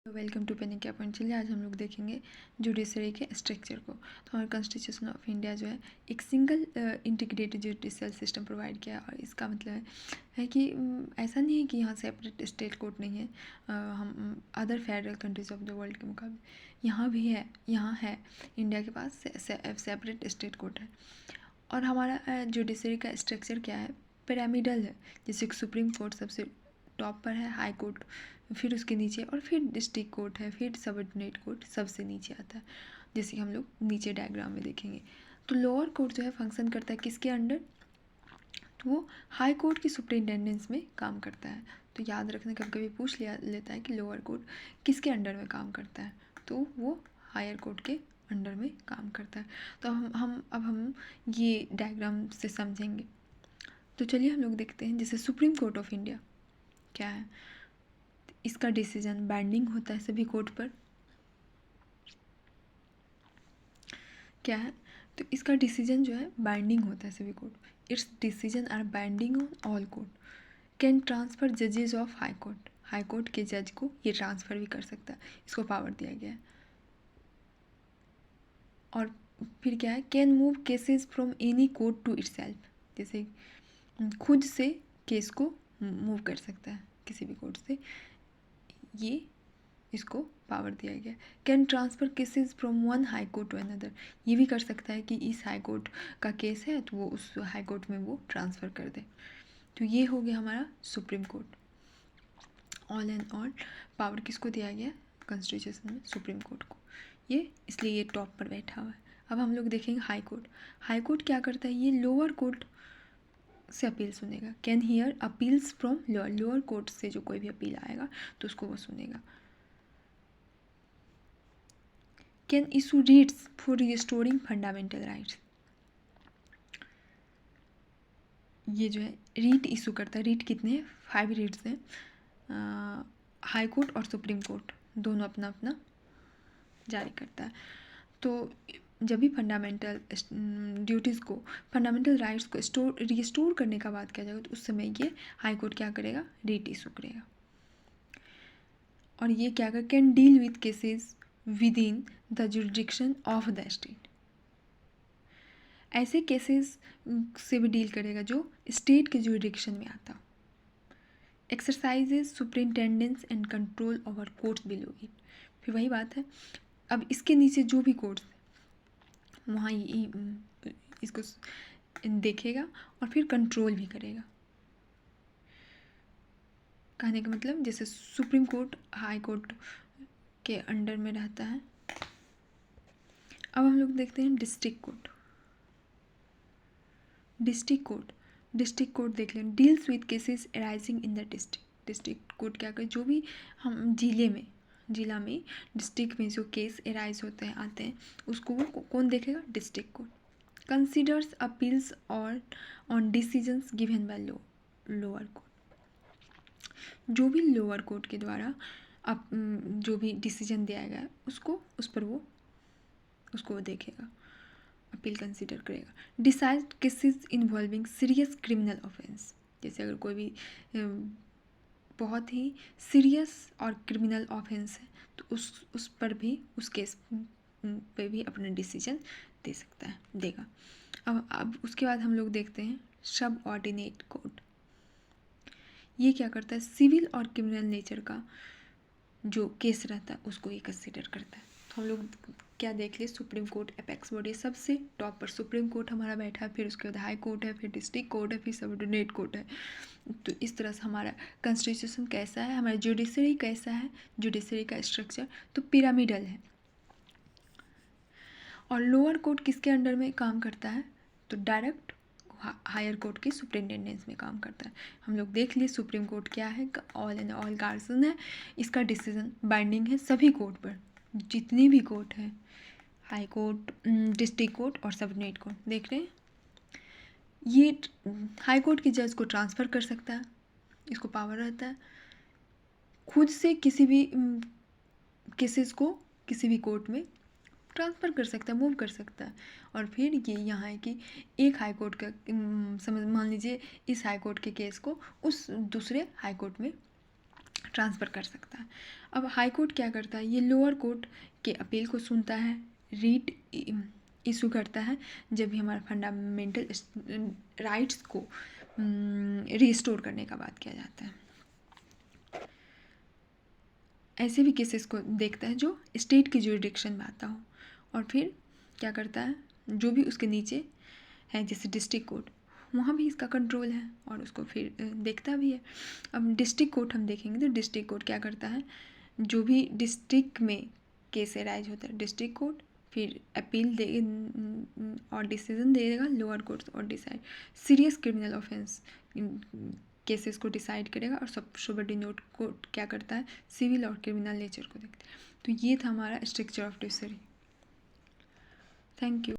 Welcome to panic point. चलिए आज हम लोग देखेंगे जुडिशरी के स्ट्रक्चर को। तो हमारे कॉन्स्टिट्यूशन ऑफ इंडिया जो है एक single integrated judicial system provide किया है। और इसका मतलब है कि ऐसा नहीं है कि यहाँ सेपरेट स्टेट कोर्ट नहीं है। हम other federal countries of the world के मुकाबले यहाँ भी है, यहाँ है इंडिया के पास सेपरेट स्टेट कोर्ट है। और हमारा जुडिशरी का स्ट्रक्चर क्या है, पिरामिडल है। जैसे सुप्रीम कोर्ट सबसे टॉप पर है, हाई कोर्ट फिर उसके नीचे, और फिर डिस्ट्रिक्ट कोर्ट है, फिर सबऑर्डिनेट कोर्ट सबसे नीचे आता है, जैसे कि हम लोग नीचे डायग्राम में देखेंगे। तो लोअर कोर्ट जो है फंक्शन करता है किसके अंडर, तो वो हाई कोर्ट की सुपरिटेंडेंस में काम करता है। तो याद रखना, कभी कभी पूछ लिया लेता है कि लोअर कोर्ट किसके अंडर में काम करता है, तो वो हायर कोर्ट के अंडर में काम करता है। तो हम ये डायग्राम से समझेंगे। तो चलिए हम लोग देखते हैं। जैसे सुप्रीम कोर्ट ऑफ इंडिया क्या है, इसका डिसीजन बाइंडिंग होता है सभी कोर्ट पर। क्या है, तो इसका डिसीजन जो है बाइंडिंग होता है सभी court. Its decision are binding on all court. Can transfer जजेज of high court. High court के जज को ये ट्रांसफ़र भी कर सकता है, इसको पावर दिया गया है। और फिर क्या है, can move cases from any court to itself. जैसे खुद से केस को मूव कर सकता है किसी भी कोर्ट से, ये इसको पावर दिया गया। Can transfer cases from one high court to another. ये भी कर सकता है कि इस हाई कोर्ट का केस है तो वो उस हाई कोर्ट में वो ट्रांसफ़र कर दे। तो ये हो गया हमारा supreme court. All and all power किसको दिया गया कॉन्स्टिट्यूशन में, सुप्रीम कोर्ट को। ये इसलिए ये टॉप पर बैठा हुआ है। अब हम लोग देखेंगे हाई कोर्ट। हाई कोर्ट क्या करता है, ये लोअर कोर्ट से अपील सुनेगा। Can hear appeals from lower. Lower court से जो कोई भी अपील आएगा तो उसको वो सुनेगा। Can issue रीट्स for restoring fundamental rights. ये जो है रीट इशू करता है। रीट कितने हैं, 5 रीट्स हैं। हाई कोर्ट और सुप्रीम कोर्ट दोनों अपना अपना जारी करता है। तो जब भी फंडामेंटल ड्यूटीज़ को, फंडामेंटल राइट्स को रिस्टोर करने का बात किया जाएगा तो उस समय ये हाई कोर्ट क्या करेगा, रीट इशू करेगा। और ये क्या करेगा, can deal with cases with in the jurisdiction of the state. ऐसे केसेस से भी डील करेगा जो स्टेट के जुरिडिक्शन में आता। Exercises superintendence and control over courts below it. फिर वही बात है, अब इसके नीचे जो भी कोर्ट्स वहाँ इसको देखेगा और फिर कंट्रोल भी करेगा। कहने का मतलब जैसे सुप्रीम कोर्ट हाई कोर्ट के अंडर में रहता है। अब हम लोग देखते हैं डिस्ट्रिक्ट कोर्ट। डिस्ट्रिक्ट कोर्ट देख लें, deals with cases arising in the district. District court क्या करे, जो भी हम जिला में डिस्ट्रिक्ट में जो केस अराइज होते हैं आते हैं उसको वो कौन देखेगा, डिस्ट्रिक्ट कोर्ट। कंसिडर्स अपील्स और on decisions given by lower court. जो भी लोअर कोर्ट के द्वारा अब जो भी डिसीजन दिया गया उसको उस पर वो उसको वो देखेगा, अपील कंसिडर करेगा। Decide cases involving serious criminal offence. जैसे अगर कोई भी बहुत ही सीरियस और क्रिमिनल ऑफेंस है तो उस पर भी, उस केस पे भी अपना डिसीजन दे सकता है, देगा। अब उसके बाद हम लोग देखते हैं सब ऑर्डिनेट कोर्ट। ये क्या करता है, सिविल और क्रिमिनल नेचर का जो केस रहता है उसको ये कंसिडर करता है। तो हम लोग क्या देख लिए, सुप्रीम कोर्ट एपेक्स बॉडी सबसे टॉप पर सुप्रीम कोर्ट हमारा बैठा है, फिर उसके बाद हाई कोर्ट है, फिर डिस्ट्रिक्ट कोर्ट है, फिर सबऑर्डिनेट कोर्ट है। तो इस तरह से हमारा कॉन्स्टिट्यूशन कैसा है, हमारा जुडिशरी कैसा है, जुडिशरी का स्ट्रक्चर तो पिरामिडल है। और लोअर कोर्ट किसके अंडर में काम करता है, तो डायरेक्ट हायर कोर्ट की सुपरिटेंडेंस में काम करता है। हम लोग देख लिए सुप्रीम कोर्ट क्या है, ऑल एंड ऑल गार्जियन है। इसका डिसीजन बाइंडिंग है सभी कोर्ट पर, जितनी भी कोर्ट है, हाई कोर्ट, डिस्ट्रिक्ट कोर्ट और सबऑर्डिनेट कोर्ट। देख रहे हैं, ये हाई कोर्ट के जज को ट्रांसफ़र कर सकता है, इसको पावर रहता है। खुद से किसी भी केसेस को किसी भी कोर्ट में ट्रांसफ़र कर सकता है, मूव कर सकता है। और फिर ये यहाँ है कि एक हाई कोर्ट का समझ मान लीजिए इस हाई कोर्ट के केस को उस दूसरे हाई कोर्ट में ट्रांसफ़र कर सकता है। अब हाई कोर्ट क्या करता है, ये लोअर कोर्ट के अपील को सुनता है, रीट इशू करता है जब भी हमारा फंडामेंटल राइट्स को रिस्टोर करने का बात किया जाता है। ऐसे भी केसेस को देखता है जो स्टेट की जुरिडिक्शन में आता हो, और फिर क्या करता है, जो भी उसके नीचे है जैसे डिस्ट्रिक्ट कोर्ट, वहाँ भी इसका कंट्रोल है और उसको फिर देखता भी है। अब डिस्ट्रिक्ट कोर्ट हम देखेंगे तो डिस्ट्रिक्ट कोर्ट क्या करता है, जो भी डिस्ट्रिक्ट में केस एराइज होता है डिस्ट्रिक्ट कोर्ट फिर अपील दे और डिसीजन देगा लोअर कोर्ट और decide serious criminal offence cases को डिसाइड करेगा, और सब सबऑर्डिनेट कोर्ट क्या करता है, सिविल और क्रिमिनल नेचर को देखता है। तो ये था हमारा स्ट्रक्चर ऑफ डिविजरी। Thank you.